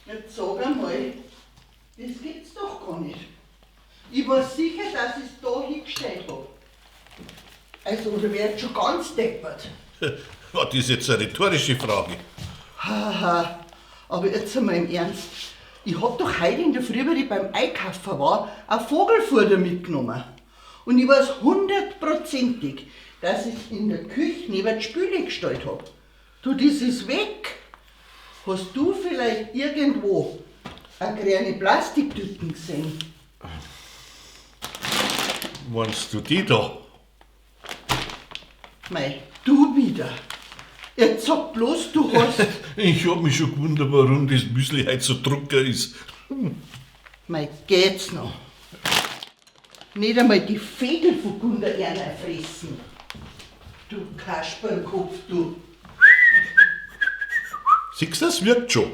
Jetzt sag einmal, das gibt's doch gar nicht. Ich war sicher, dass ich es da hingestellt habe. Also, oder wird schon ganz deppert. Ja, das ist jetzt eine rhetorische Frage. Haha, aber jetzt einmal im Ernst. Ich hab doch heute in der Früh, weil ich beim Einkaufen war, ein Vogelfutter mitgenommen. Und ich weiß hundertprozentig, dass ich in der Küche neben die Spüle gestellt hab. Du, das ist weg. Hast du vielleicht irgendwo eine kleine Plastiktüten gesehen? Meinst du die da? Mei, du wieder. Jetzt sag bloß, du hast... Ich hab mich schon gewundert, warum das Müsli heute so drucker ist. Mei, geht's noch. Nicht einmal die Fegel von Gundererner fressen. Du Kasperlkopf, du. Siehst du, das wirkt schon.